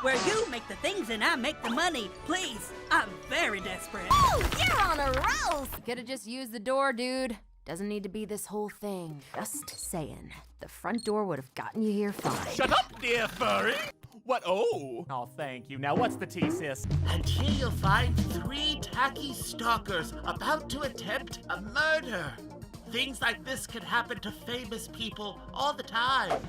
where you make the things and I make the money. Please, I'm very desperate. Oh, you're on a roll! Could've just used the door, dude. Doesn't need to be this whole thing. Just saying. The front door would have gotten you here fine. Shut up, dear furry! What? Oh, thank you. Now, what's the tea, sis? And here you'll find 3 tacky stalkers about to attempt a murder. Things like this can happen to famous people all the time.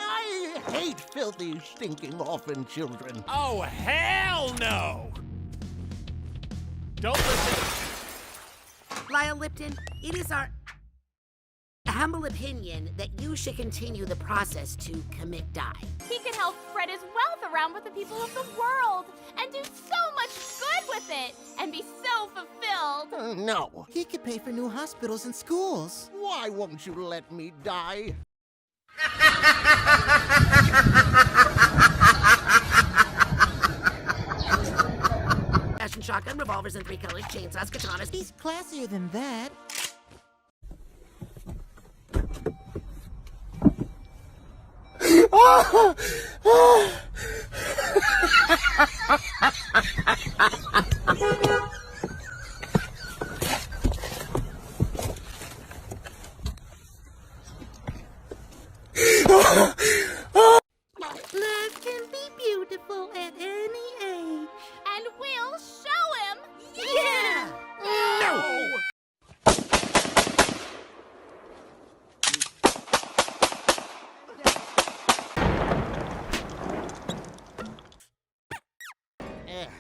I hate filthy, stinking orphan children. Oh, hell no! Don't listen. Lyle Lipton, it is our humble opinion that you should continue the process to commit die. He can help spread his wealth around with the people of the world and do so much good with it and be so fulfilled. No. He could pay for new hospitals and schools. Why won't you let me die? Fashion shotgun, revolvers in 3 colors, chainsaws, katanas. He's classier than that. Love can be beautiful at any age. And we'll show him. Yeah! No!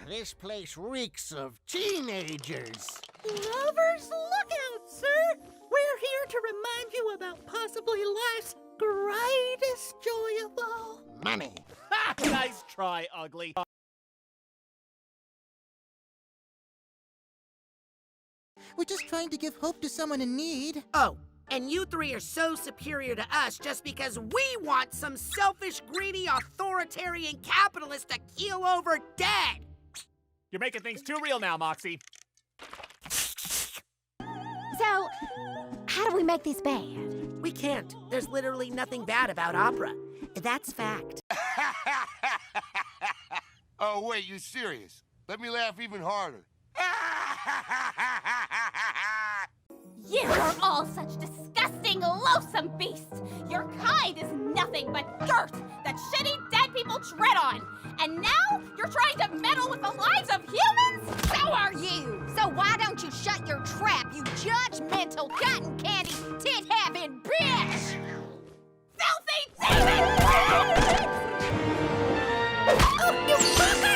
This place reeks of teenagers. Lovers, look out, sir! We're here to remind you about possibly life's greatest joy of all. Money. Ha! Nice try, ugly. We're just trying to give hope to someone in need. Oh, and you 3 are so superior to us just because we want some selfish, greedy, authoritarian capitalist to keel over dead. You're making things too real now, Moxie. So, how do we make this bad? We can't. There's literally nothing bad about opera. That's fact. Oh, wait, you serious? Let me laugh even harder. You are all such disgusting, loathsome beasts. Your kind is nothing but dirt that shitty dead people tread on. And now you're trying to meddle with the lives of humans? So are you! So why don't you shut your trap, you judgmental cotton candy tit-having bitch! Filthy demon! Oh, you fucker!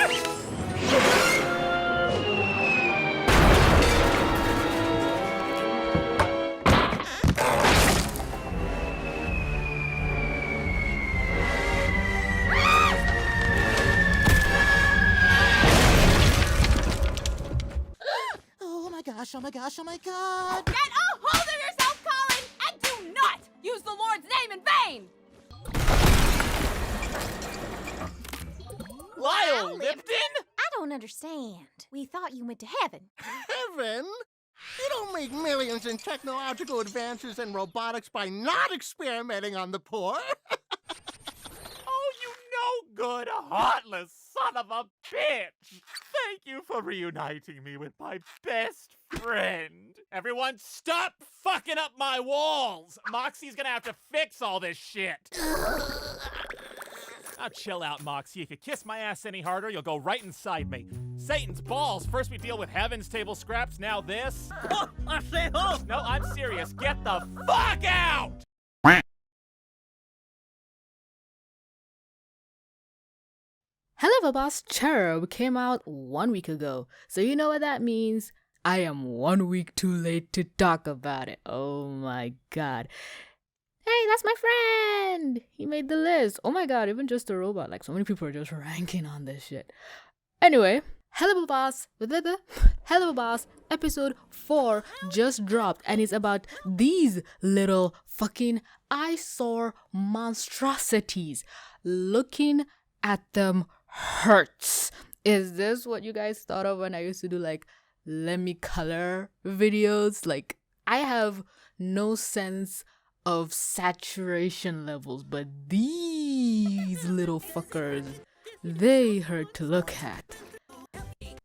Oh my gosh, oh my god! Get a hold of yourself, Colin, and do not use the Lord's name in vain! Lyle Lipton? I don't understand. We thought you went to heaven. Heaven? You don't make millions in technological advances and robotics by not experimenting on the poor. Oh, you no good, heartless son of a bitch! Thank you for reuniting me with my best friend. Everyone, stop fucking up my walls! Moxie's gonna have to fix all this shit. Now chill out, Moxie. If you kiss my ass any harder, you'll go right inside me. Satan's balls. First we deal with heaven's table scraps, now this. Oh, I say ho! No, I'm serious. Get the fuck out! Hello Boss Cherub came out 1 week ago, so you know what that means. I am 1 week too late to talk about it. Oh my god. Hey, that's my friend! He made the list. Oh my god, even just a robot. Like, so many people are just ranking on this shit. Anyway, Hello Boss, Hello Boss, episode 4 just dropped, and it's about these little fucking eyesore monstrosities. Looking at them hurts. Is this what you guys thought of when I used to do like let me color videos? Like, I have no sense of saturation levels, but these little fuckers, they hurt to look at.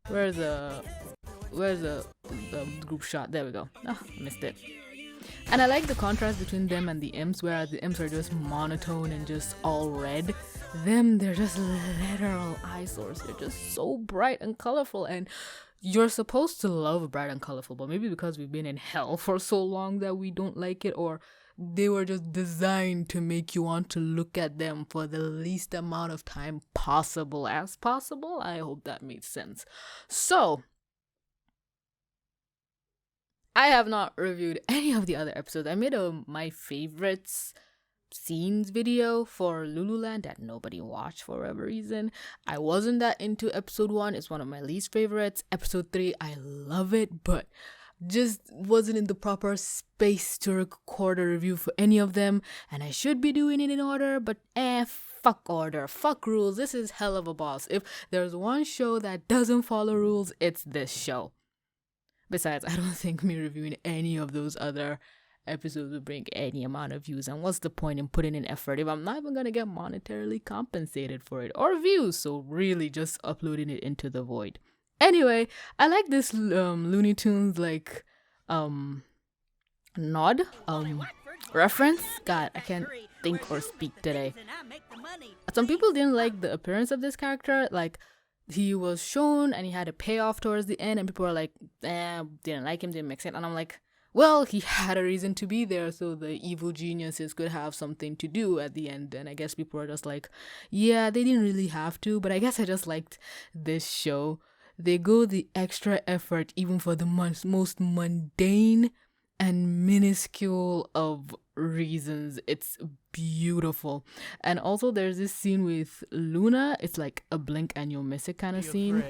Where's the group shot? There we go. Oh, missed it. And I like the contrast between them and the imps, where the imps are just monotone and just all red. Them, they're just literal eyesores. They're just so bright and colorful, and you're supposed to love bright and colorful, but maybe because we've been in hell for so long that we don't like it, or they were just designed to make you want to look at them for the least amount of time possible. I hope that made sense. So, I have not reviewed any of the other episodes. I made a my favorites scenes video for Lululand that nobody watched for whatever reason. I wasn't that into episode 1. It's one of my least favorites. Episode 3, I love it, but just wasn't in the proper space to record a review for any of them, and I should be doing it in order, but fuck order, fuck rules. This is Hell of a Boss. If there's one show that doesn't follow rules, it's this show. Besides, I don't think me reviewing any of those other episodes will bring any amount of views, and what's the point in putting in effort if I'm not even gonna get monetarily compensated for it or views? So really just uploading it into the void. Anyway, I like this Looney Tunes like nod reference. God, I can't think or speak today. Some people didn't like the appearance of this character. Like, he was shown and he had a payoff towards the end, and people were like, didn't like him, didn't make sense. And I'm like, well, he had a reason to be there, so the evil geniuses could have something to do at the end. And I guess people were just like, yeah, they didn't really have to, but I guess I just liked this show. They go the extra effort even for the most mundane and minuscule of reasons. It's beautiful. And also there's this scene with Luna. It's like a blink and you'll miss it kind of scene.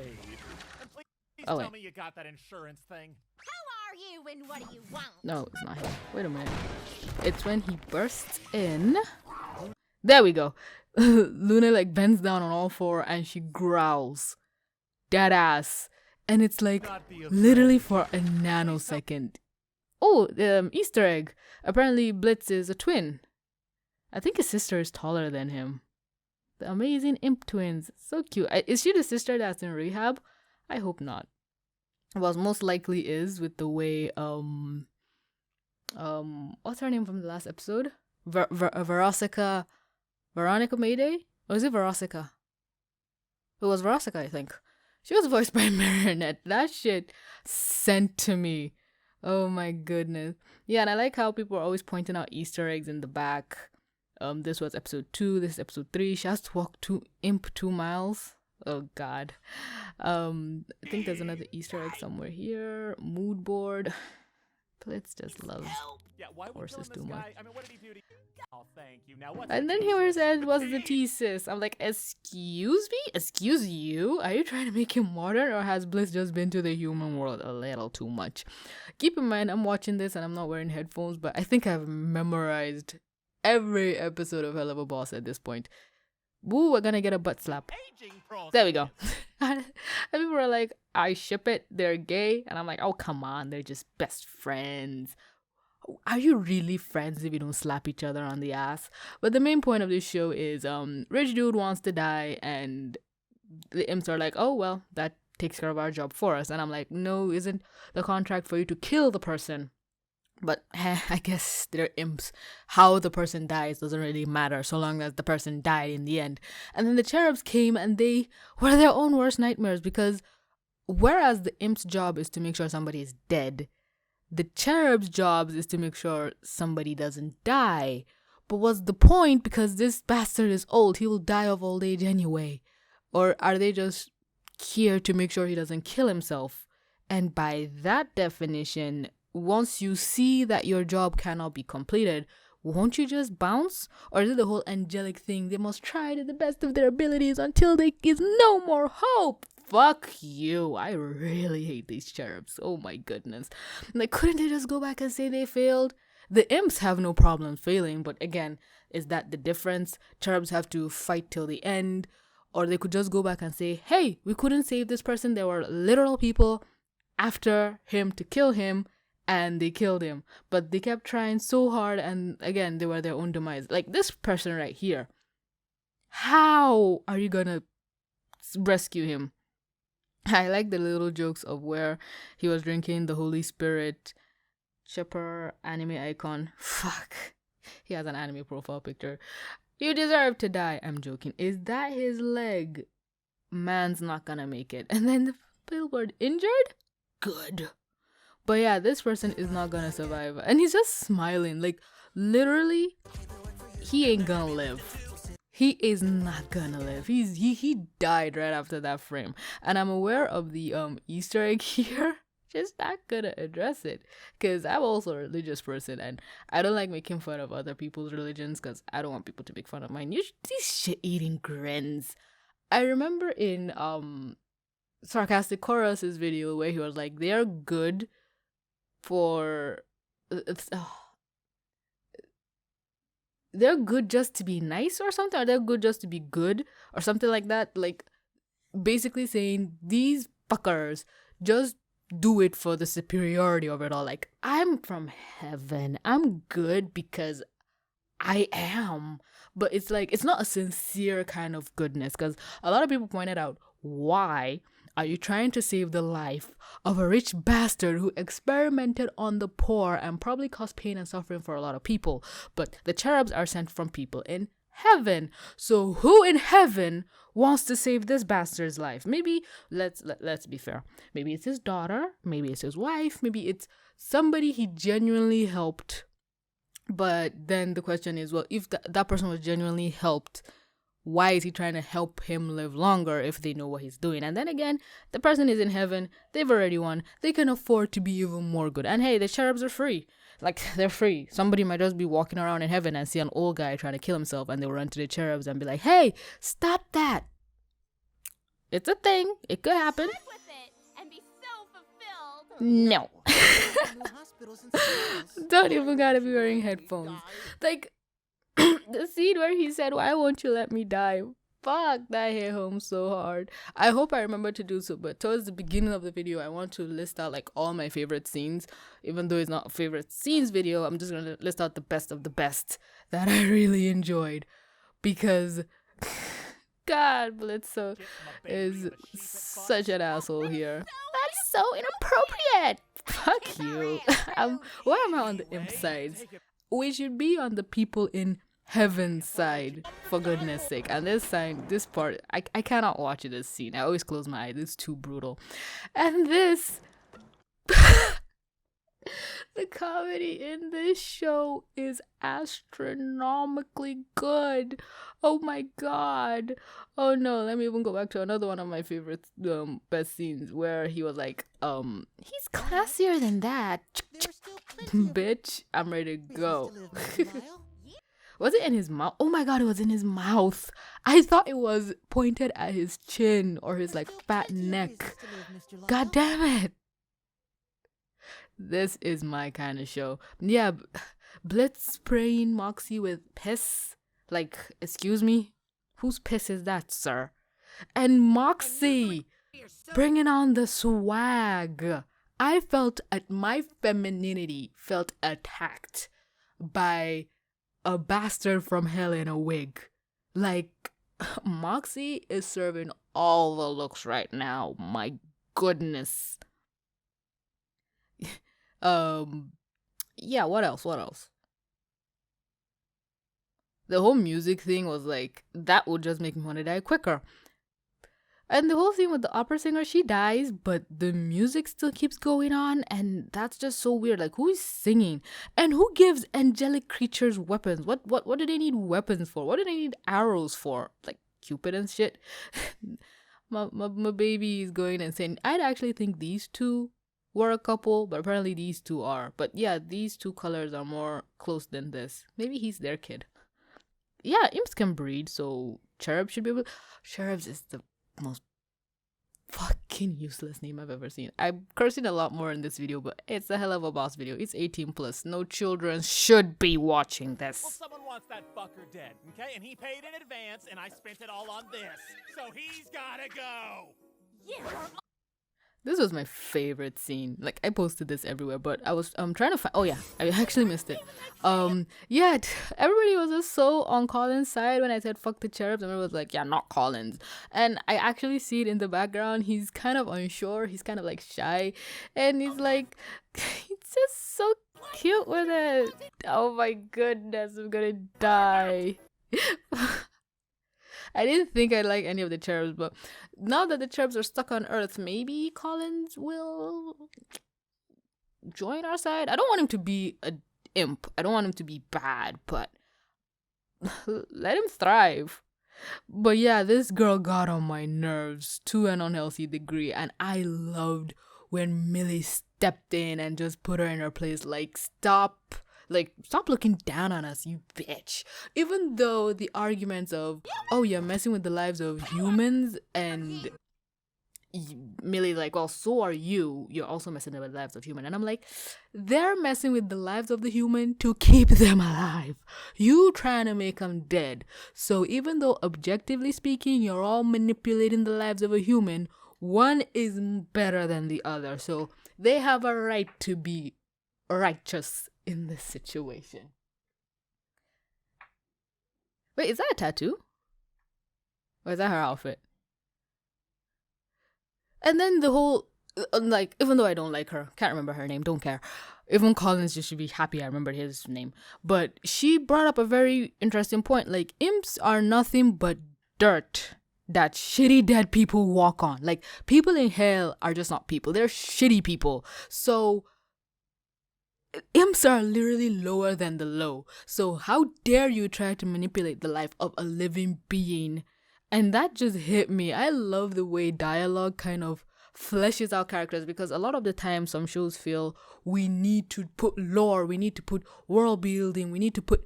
Please tell me you got that insurance thing. Who are you and what do you want? No, it's not him. Wait a minute. It's when he bursts in. There we go. Luna like bends down on all four and she growls. Dead ass. And it's like literally for a nanosecond. Oh, Easter egg. Apparently Blitz is a twin. I think his sister is taller than him. The amazing imp twins. So cute. Is she the sister that's in rehab? I hope not. Well, most likely is, with the way what's her name from the last episode? Veronica Mayday? Or is it Veronica? It was Veronica, I think. She was voiced by Marinette. That shit sent to me. Oh my goodness. Yeah, and I like how people are always pointing out Easter eggs in the back. This was episode 2, this is episode 3. She has to walk 2 miles. Oh god. I think there's another Easter egg somewhere here. Mood board. Blitz just loves horses too much. I mean, what did he do to you? Oh, thank you. Now, and then he said, what's the thesis? I'm like, excuse me? Excuse you? Are you trying to make him modern, or has Blitz just been to the human world a little too much? Keep in mind, I'm watching this and I'm not wearing headphones, but I think I've memorized every episode of Hell of a Boss at this point. Woo, we're gonna get a butt slap. There we go. And people are like, I ship it, they're gay. And I'm like, oh, come on, they're just best friends. Are you really friends if you don't slap each other on the ass? But the main point of this show is rich dude wants to die, and the imps are like, oh, well, that takes care of our job for us. And I'm like, no, isn't the contract for you to kill the person? But I guess they're imps. How the person dies doesn't really matter so long as the person died in the end. And then the cherubs came and they were their own worst nightmares, because whereas the imp's job is to make sure somebody is dead, the cherub's job is to make sure somebody doesn't die. But what's the point? Because this bastard is old. He will die of old age anyway. Or are they just here to make sure he doesn't kill himself? And by that definition, once you see that your job cannot be completed, won't you just bounce? Or is it the whole angelic thing? They must try to the best of their abilities until there is no more hope. fuck you. I really hate these cherubs. Oh my goodness. Like, couldn't they just go back and say they failed? The imps have no problem failing, but again, is that the difference? Cherubs have to fight till the end, or they could just go back and say, hey, we couldn't save this person. There were literal people after him to kill him, and they killed him. But they kept trying so hard, and again, they were their own demise. Like this person right here. How are you gonna rescue him? I like the little jokes of where he was drinking the Holy Spirit. Chipper anime icon. Fuck. He has an anime profile picture. You deserve to die. I'm joking. Is that his leg? Man's not gonna make it. And then the billboard injured? Good. But yeah, this person is not gonna survive. And he's just smiling. Like, literally, he ain't gonna live. He is not gonna live. He died right after that frame. And I'm aware of the Easter egg here. Just not gonna address it, because I'm also a religious person and I don't like making fun of other people's religions because I don't want people to make fun of mine. These shit-eating grins. I remember in Sarcastic Chorus's video where he was like, they're good for they're good just to be nice or something, or they're good just to be good or something like that. Like, basically saying these fuckers just do it for the superiority of it all. Like, I'm from heaven. I'm good because I am. But it's like, it's not a sincere kind of goodness, because a lot of people pointed out, why are you trying to save the life of a rich bastard who experimented on the poor and probably caused pain and suffering for a lot of people? But the cherubs are sent from people in heaven. So who in heaven wants to save this bastard's life? Maybe let's be fair. Maybe it's his daughter, maybe it's his wife, maybe it's somebody he genuinely helped. But then the question is, well, if that person was genuinely helped, why is he trying to help him live longer if they know what he's doing? And then again, the person is in heaven, they've already won, they can afford to be even more good. And hey, the cherubs are free. Like, they're free. Somebody might just be walking around in heaven and see an old guy trying to kill himself, and they'll run to the cherubs and be like, hey, stop that. It's a thing. It could happen. Live with it and be so fulfilled. No. Don't even gotta be wearing headphones. Like, the scene where he said, why won't you let me die? Fuck, that hit home so hard. I hope I remember to do so, but towards the beginning of the video, I want to list out like all my favorite scenes. Even though it's not a favorite scenes video, I'm just gonna list out the best of the best that I really enjoyed. Because God, Blitzo is such an asshole here. That's so inappropriate. Fuck you. Why am I on the imp side? We should be on the people in heaven's side, for goodness sake. And this part, I cannot watch this scene. I always close my eyes. It's too brutal. And this the comedy in this show is astronomically good. Oh my god. Oh no, let me even go back to another one of my favorite best scenes where he was like, he's classier than that. Bitch, I'm ready to go. Was it in his mouth? Oh my god, it was in his mouth. I thought it was pointed at his chin or his like fat neck. God damn it. This is my kind of show. Yeah, Blitz spraying Moxie with piss. Like, excuse me? Whose piss is that, sir? And Moxie bringing on the swag. I felt my femininity felt attacked by a bastard from hell in a wig. Like, Moxie is serving all the looks right now. My goodness. Yeah, what else? The whole music thing was like, that would just make me want to die quicker. And the whole thing with the opera singer, she dies, but the music still keeps going on, and that's just so weird. Like, who is singing? And who gives angelic creatures weapons? What do they need weapons for? What do they need arrows for? Like, Cupid and shit? my baby is going insane. I'd actually think these two were a couple, but apparently these two are. But yeah, these two colors are more close than this. Maybe he's their kid. Yeah, imps can breed, so cherubs should be able. Cherubs is the most fucking useless name I've ever seen. I'm cursing a lot more in this video, but it's a hell of a boss video. It's 18 plus. No children should be watching Well, this. someone wants that fucker dead, okay? And he paid in advance, and I spent it all on this. So he's gotta go! You are This was my favorite scene. Like, I posted this everywhere, but I was trying to find. Oh yeah, I actually missed it. Yeah, everybody was just so on Colin's side when I said fuck the cherubs. Everyone was like, yeah, not Collins. And I actually see it in the background. He's kind of unsure. He's kind of like shy, and he's like, he's just so cute with it. Oh my goodness, I'm gonna die. I didn't think I like any of the cherubs, but now that the cherubs are stuck on Earth, maybe Collins will join our side. I don't want him to be a imp. I don't want him to be bad, but let him thrive. But yeah, this girl got on my nerves to an unhealthy degree, and I loved when Millie stepped in and just put her in her place. Like, stop looking down on us, you bitch. Even though the arguments of, oh, you're messing with the lives of humans, and Millie's like, well, so are you. You're also messing with the lives of humans. And I'm like, they're messing with the lives of the human to keep them alive. You trying to make them dead. So even though objectively speaking, you're all manipulating the lives of a human, one is better than the other. So they have a right to be righteous in this situation. Wait, is that a tattoo? Or is that her outfit? And then the whole, like, even though I don't like her, can't remember her name, don't care. Even Collins just should be happy I remembered his name. But she brought up a very interesting point. Like, imps are nothing but dirt that shitty dead people walk on. Like, people in hell are just not people. They're shitty people. So imps are literally lower than the low. So how dare you try to manipulate the life of a living being? And that just hit me. I love the way dialogue kind of fleshes out characters, because a lot of the time some shows feel we need to put lore, we need to put world building, we need to put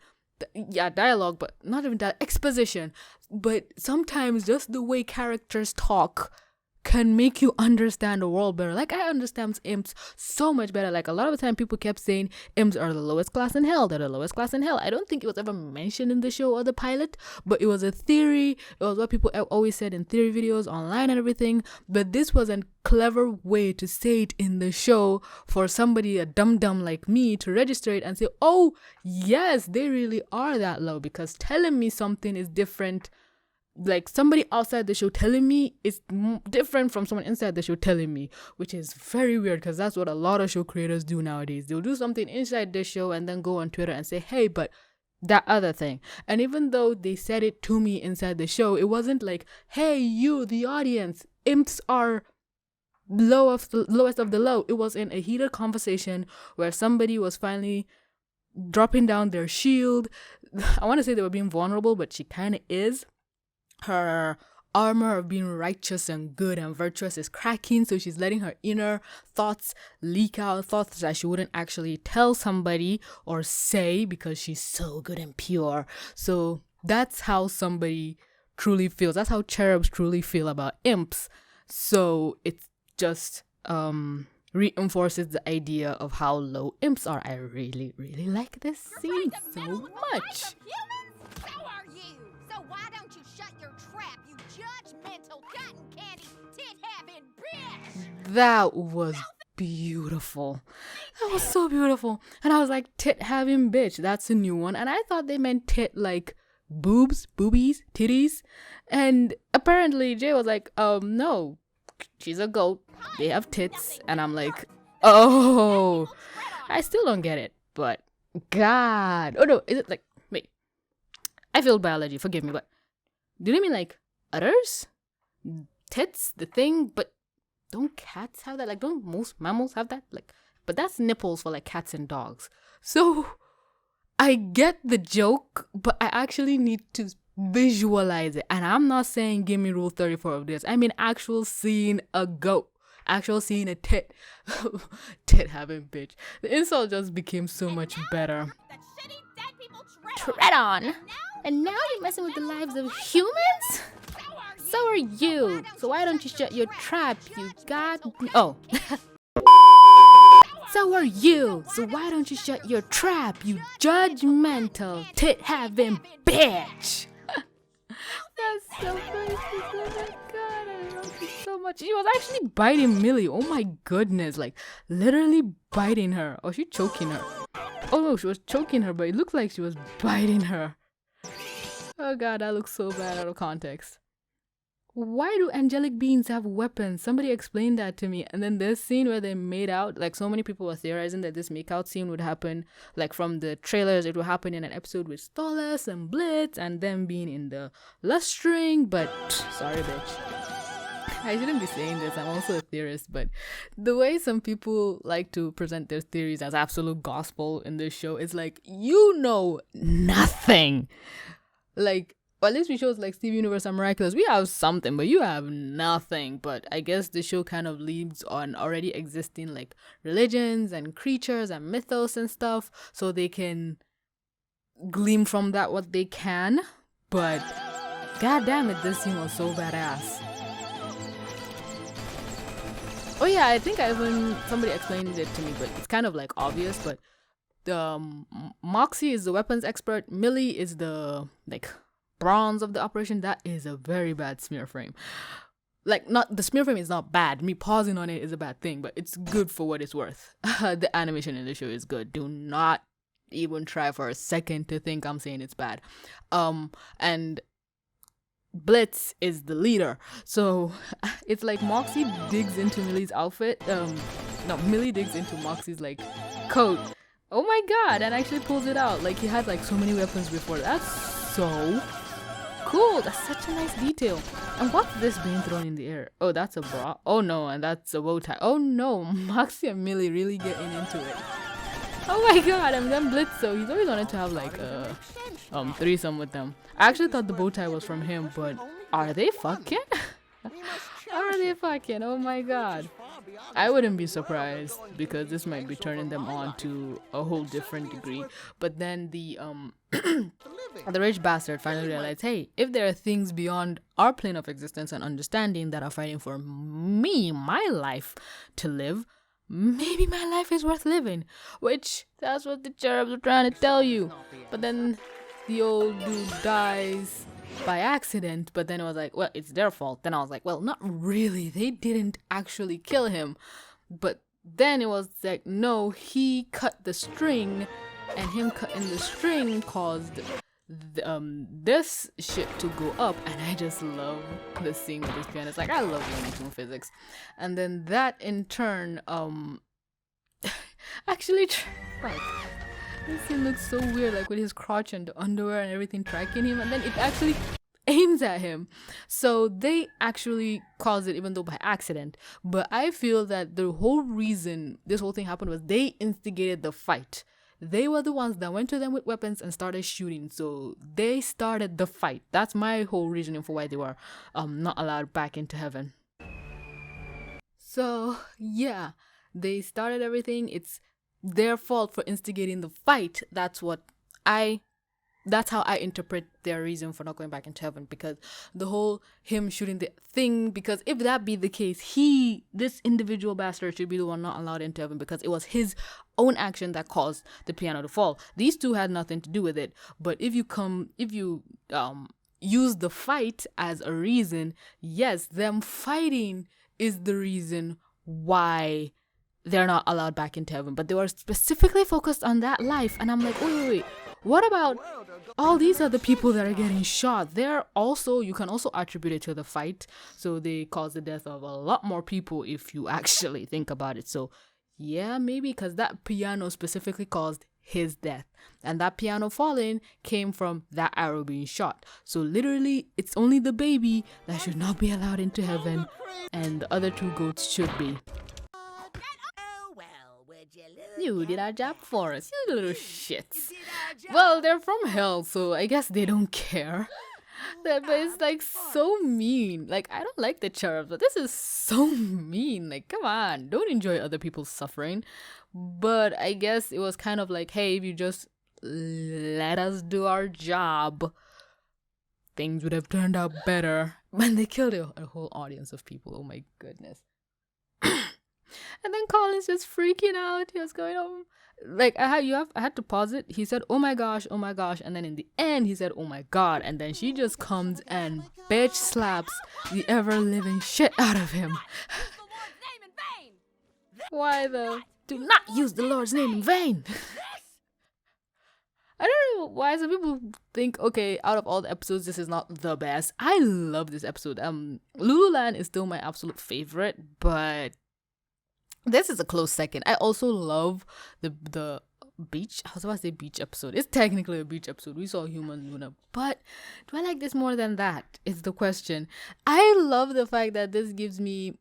dialogue, but not even that, exposition. But sometimes just the way characters talk can make you understand the world better. Like, I understand imps so much better. Like, a lot of the time people kept saying imps are the lowest class in hell. They're the lowest class in hell. I don't think it was ever mentioned in the show or the pilot, but it was a theory. It was what people always said in theory videos online and everything. But this was a clever way to say it in the show for somebody, a dum-dum like me, to register it and say, oh, yes, they really are that low, because telling me something is different. Like, somebody outside the show telling me is different from someone inside the show telling me, which is very weird, because that's what a lot of show creators do nowadays. They'll do something inside the show and then go on Twitter and say, hey, but that other thing. And even though they said it to me inside the show, it wasn't like, hey, you, the audience, imps are lowest of the low. It was in a heated conversation where somebody was finally dropping down their shield. I want to say they were being vulnerable, but she kind of is. Her armor of being righteous and good and virtuous is cracking, so she's letting her inner thoughts leak out, thoughts that she wouldn't actually tell somebody or say because she's so good and pure. So that's how somebody truly feels. That's how cherubs truly feel about imps. So it's just reinforces the idea of how low imps are. I really, really like this scene so much. So are you. So why don't you shut your trap, you judgmental cotton candy tit-having bitch? That was beautiful. That was so beautiful. And I was like, tit-having bitch, that's a new one. And I thought they meant tit like boobs, boobies, titties. And apparently Jay was like, no, she's a goat. They have tits. And I'm like, oh, I still don't get it. But God. Oh no, is it like, wait. I failed biology, forgive me, but do they mean like udders? Tits, the thing, but don't cats have that? Like, don't most mammals have that? Like, but that's nipples for like cats and dogs. So I get the joke, but I actually need to visualize it. And I'm not saying give me rule 34 of this. I mean actual seeing a goat. Actual seeing a tit. Tit having bitch. The insult just became so much better. Tread on. And now you're messing with the lives of humans? So are you. So why don't you shut your trap, you god... Oh. So are you. So why don't you shut your trap, you judgmental, tit-having bitch. That's so crazy. Oh my god, I love you so much. She was actually biting Millie. Oh my goodness. Like, literally biting her. Oh, she choking her. Oh no, she was choking her, but it looked like she was biting her. Oh god, that looks so bad out of context. Why do angelic beings have weapons? Somebody explained that to me. And then this scene where they made out, like so many people were theorizing that this makeout scene would happen, like from the trailers, it would happen in an episode with Stolas and Blitz and them being in the lustring, but sorry bitch. I shouldn't be saying this, I'm also a theorist, but the way some people like to present their theories as absolute gospel in this show is like, you know nothing. Like, well, at least we shows like Steve Universe and Miraculous, we have something, but you have nothing. But I guess the show kind of leads on already existing like religions and creatures and mythos and stuff, so they can glean from that what they can. But god damn it, this scene was so badass. Oh yeah, I think somebody explained it to me, but it's kind of like obvious. But Moxie is the weapons expert, Millie is the like bronze of the operation. That is a very bad smear frame. Like, not the smear frame is not bad. Me pausing on it is a bad thing, but it's good for what it's worth. The animation in the show is good. Do not even try for a second to think I'm saying it's bad. And Blitz is the leader. So it's like Moxie digs into Millie's outfit. No, Millie digs into Moxie's like coat. Oh my god, and actually pulls it out. Like, he had like so many weapons before. That's so cool. That's such a nice detail. And what's this being thrown in the air? Oh, that's a bra. Oh no, and that's a bow tie. Oh no, Moxie and Millie really getting into it. Oh my god, and then Blitz, so he's always wanted to have like a threesome with them. I actually thought the bow tie was from him, but are they fucking? Are they fucking? Oh my god. I wouldn't be surprised, because this might be turning them on to a whole different degree. But then the the rich bastard finally realized, hey, if there are things beyond our plane of existence and understanding that are fighting for me, my life to live, maybe my life is worth living. Which, that's what the cherubs were trying to tell you. But then the old dude dies by accident, but then it was like, well, it's their fault. Then I was like, well, not really, they didn't actually kill him. But then it was like, no, he cut the string, and him cutting the string caused this shit to go up. And I just love the scene with this piano. It's like, I love Looney Tunes physics. And then that in turn actually like, this scene looks so weird, like with his crotch and the underwear and everything tracking him, and then it actually aims at him. So they actually caused it, even though by accident. But I feel that the whole reason this whole thing happened was they instigated the fight. They were the ones that went to them with weapons and started shooting. So they started the fight. That's my whole reasoning for why they were not allowed back into heaven. So yeah, they started everything. It's their fault for instigating the fight. That's how I interpret their reason for not going back into heaven, because the whole him shooting the thing, because if that be the case, this individual bastard should be the one not allowed into heaven, because it was his own action that caused the piano to fall. These two had nothing to do with it. But if you use the fight as a reason, yes, them fighting is the reason why they're not allowed back into heaven. But they were specifically focused on that life, and I'm like, wait, what about all these other people that are getting shot? You can also attribute it to the fight. So they caused the death of a lot more people if you actually think about it. So yeah, maybe because that piano specifically caused his death, and that piano falling came from that arrow being shot. So literally, it's only the baby that should not be allowed into heaven, and the other two goats should be. You did our job for us, you little shits. Well, they're from hell, so I guess they don't care. But it's like so mean. Like, I don't like the cherubs, but this is so mean. Like, come on, don't enjoy other people's suffering. But I guess it was kind of like, hey, if you just let us do our job, things would have turned out better. when they killed a whole audience of people. Oh my goodness. And then Colin's just freaking out. He was going on. Like I had to pause it. He said, "Oh my gosh," and then in the end he said, "Oh my god," and then she just comes and bitch slaps the ever living shit out of him. Why though? Do not use the Lord's name in vain. I don't know why some people think, okay, out of all the episodes, this is not the best. I love this episode. Lululand is still my absolute favorite, but this is a close second. I also love the beach. I was about to say beach episode. It's technically a beach episode. We saw human Luna, but do I like this more than that? Is the question. I love the fact that this gives me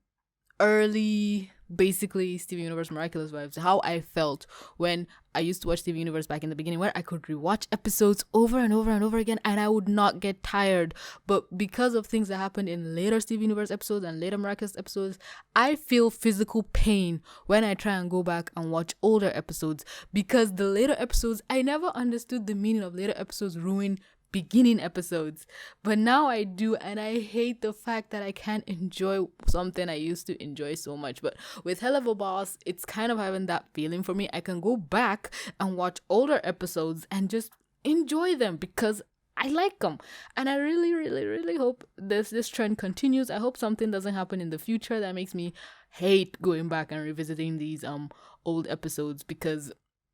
early, basically Steven Universe Miraculous vibes. How I felt when I used to watch Steven Universe back in the beginning, where I could rewatch episodes over and over and over again and I would not get tired. But because of things that happened in later Steven Universe episodes and later Miraculous episodes, I feel physical pain when I try and go back and watch older episodes, because the later episodes, I never understood the meaning of later episodes ruin beginning episodes, but now I do, and I hate the fact that I can't enjoy something I used to enjoy so much. But with Helluva Boss, it's kind of having that feeling for me. I can go back and watch older episodes and just enjoy them because I like them, and I really, really, really hope this trend continues. I hope something doesn't happen in the future that makes me hate going back and revisiting these old episodes, because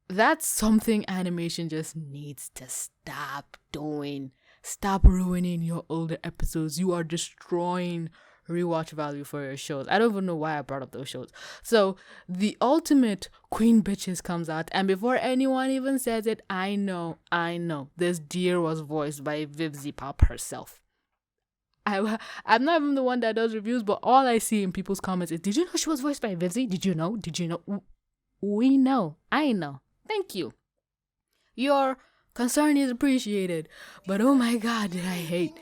that's something animation just needs to stop doing. Stop ruining your older episodes. You are destroying rewatch value for your shows. I don't even know why I brought up those shows. So the ultimate Queen Bitches comes out, and before anyone even says it, I know this deer was voiced by Vivzie Pop herself. I'm not even the one that does reviews, but all I see in people's comments is, did you know she was voiced by Vivzie? Did you know? We know. I know. Thank you. Your concern is appreciated. But oh my god, did I hate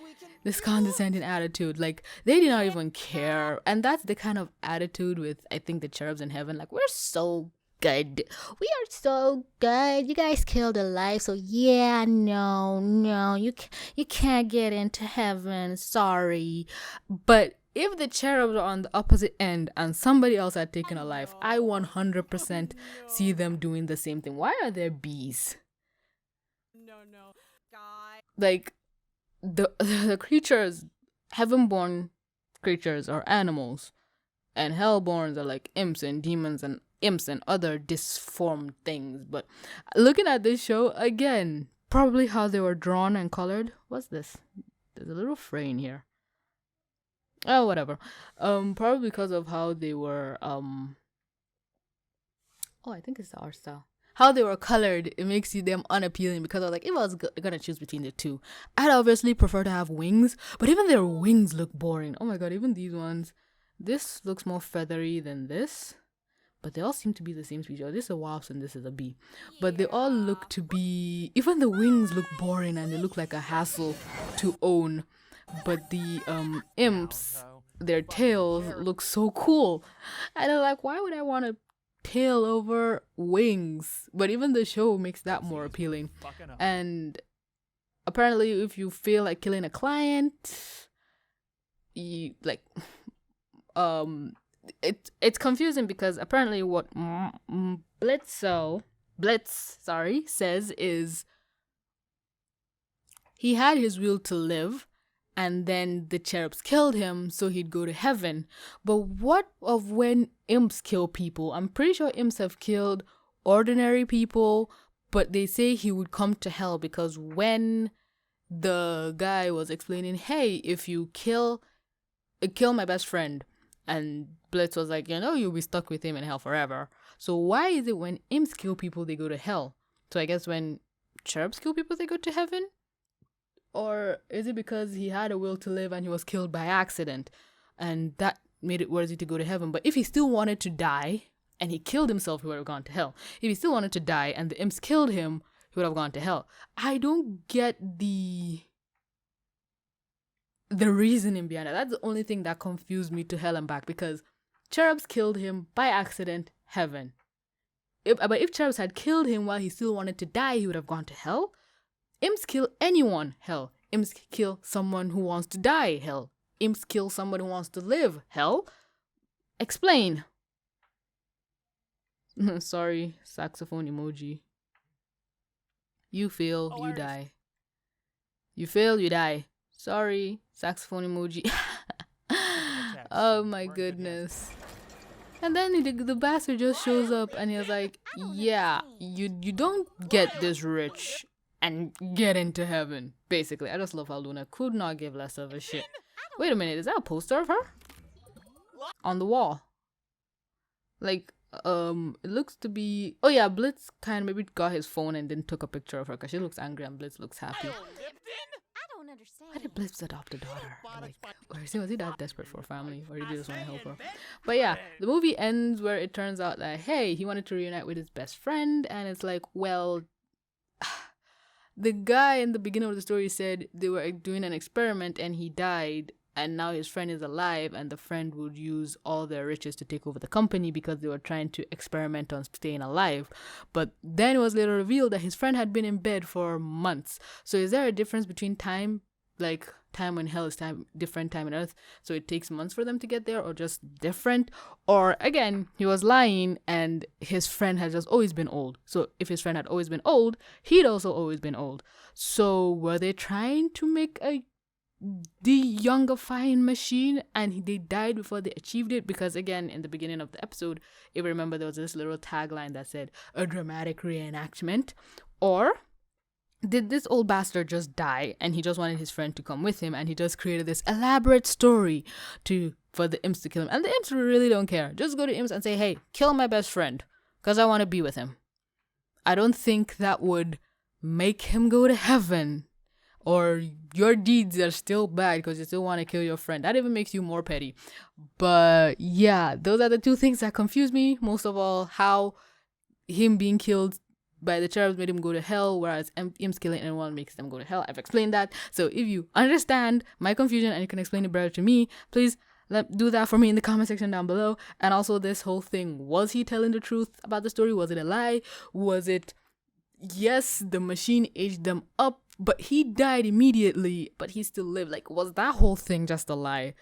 this condescending attitude. Like, they did not even care. And that's the kind of attitude with, I think, the cherubs in heaven. Like, we're so good. We are so good. You guys killed a life, so yeah, no, you can't get into heaven. Sorry. But if the cherubs are on the opposite end and somebody else had taken a life, I 100% see them doing the same thing. Why are there bees? No, God. Like, the creatures, heaven-born creatures are animals, and hellborns are like imps and demons and imps and other disformed things. But looking at this show, again, probably how they were drawn and colored. What's this? There's a little fray in here. Oh, whatever. Probably because of how they were, I think it's our style. How they were colored, it makes them unappealing, because I was like, if I was gonna choose between the two, I'd obviously prefer to have wings, but even their wings look boring. Oh my god, even these ones. This looks more feathery than this, but they all seem to be the same species. This is a wasp and this is a bee. But they all look to be, even the wings look boring and they look like a hassle to own. But the imps, their tails look so cool. And I'm like, why would I want a tail over wings? But even the show makes that more appealing. And apparently, if you feel like killing a client, you like, it's confusing, because apparently what Blitz says is he had his will to live, and then the cherubs killed him, so he'd go to heaven. But what of when imps kill people? I'm pretty sure imps have killed ordinary people, but they say he would come to hell, because when the guy was explaining, hey, if you kill my best friend, and Blitz was like, you'll be stuck with him in hell forever. So why is it when imps kill people, they go to hell? So I guess when cherubs kill people, they go to heaven? Or is it because he had a will to live and he was killed by accident, and that made it worthy to go to heaven? But if he still wanted to die and he killed himself, he would have gone to hell. If he still wanted to die and the imps killed him, he would have gone to hell. I don't get the reasoning behind it. That's the only thing that confused me to hell and back, because cherubs killed him by accident, heaven. But if cherubs had killed him while he still wanted to die, he would have gone to hell. Imps kill anyone, hell. Imps kill someone who wants to die, hell. imps kill somebody who wants to live? Hell? Explain. Sorry, saxophone emoji. You fail, you die. You fail, you die. Sorry, saxophone emoji. Oh my goodness. And then the bastard just shows up and he's like, yeah, you don't get this rich and get into heaven. Basically, I just love how Luna could not give less of a shit. Wait a minute, is that a poster of her? On the wall. Like, it looks to be... Oh yeah, Blitz kind of maybe got his phone and then took a picture of her because she looks angry and Blitz looks happy. Why did Blitz adopt a daughter? Like, was he that desperate for a family, or did he just want to help her? But yeah, the movie ends where it turns out that, hey, he wanted to reunite with his best friend, and it's like, well, the guy in the beginning of the story said they were doing an experiment and he died, and now his friend is alive, and the friend would use all their riches to take over the company because they were trying to experiment on staying alive. But then it was later revealed that his friend had been in bed for months. So is there a difference between time, like time in hell is time, different time on earth, so it takes months for them to get there, or just different? Or again, he was lying and his friend had just always been old. So if his friend had always been old, he'd also always been old. So were they trying to make a de-youngifying machine and they died before they achieved it? Because again, in the beginning of the episode, if you remember, there was this little tagline that said a dramatic reenactment. Or did this old bastard just die and he just wanted his friend to come with him, and he just created this elaborate story for the imps to kill him, and the imps really don't care? Just go to imps and say, hey, kill my best friend because I want to be with him. I don't think that would make him go to heaven. Or your deeds are still bad because you still want to kill your friend. That even makes you more petty. But yeah, those are the two things that confuse me most of all. How him being killed by the cherubs made him go to hell, whereas imps killing anyone makes them go to hell. I've explained that. So if you understand my confusion and you can explain it better to me, please do that for me in the comment section down below. And also, this whole thing, was he telling the truth about the story? Was it a lie? Was it, yes, the machine aged them up, but he died immediately, but he still lived? Like, was that whole thing just a lie?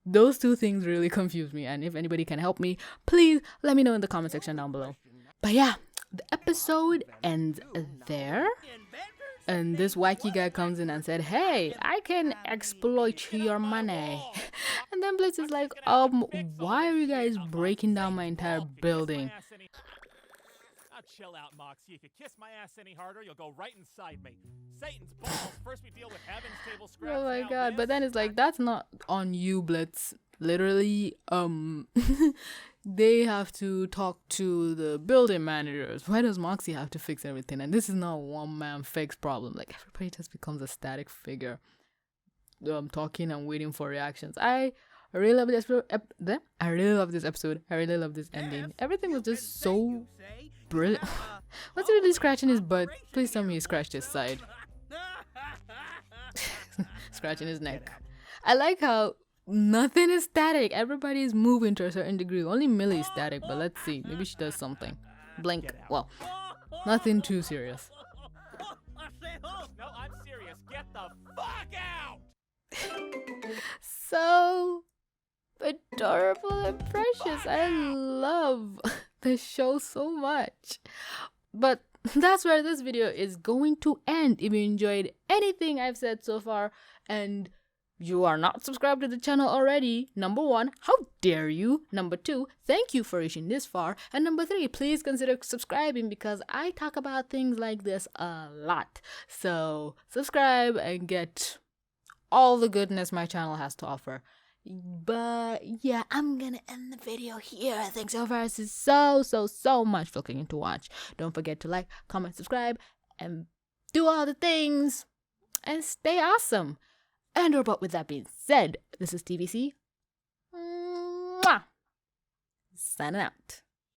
Those two things really confuse me, and if anybody can help me, please let me know in the comment section down below. But yeah, the episode ends there, and this wacky guy comes in and said, hey, I can exploit your money. And then Blitz is like, why are you guys breaking down my entire building? Chill out, Moxie. If you kiss my ass any harder, you'll go right inside me. Satan's balls. First we deal with heaven's table scraps. Oh my god, but then it's like, that's not on you, Blitz. Literally, they have to talk to the building managers. Why does Moxie have to fix everything? And this is not a one-man fix problem. Like, everybody just becomes a static figure, talking and waiting for reactions. I really love this episode. I really love this episode. I really love this ending. Everything was just so brilliant. What's he really scratching his butt? Please tell me he scratched his side. Scratching his neck. I like how nothing is static. Everybody is moving to a certain degree. Only Millie is static, but let's see. Maybe she does something. Blink. Well, nothing too serious. No, I'm serious. Get the fuck out! So adorable and precious. I love the show so much. But that's where this video is going to end. If you enjoyed anything I've said so far and you are not subscribed to the channel already, number 1, how dare you? Number 2, thank you for reaching this far. And number 3, please consider subscribing because I talk about things like this a lot. So subscribe and get all the goodness my channel has to offer. But yeah, I'm gonna end the video here. Thanks so very so much for clicking to watch. Don't forget to like, comment, subscribe, and do all the things. And stay awesome. And but with that being said, this is TVC. Mwah! Signing out.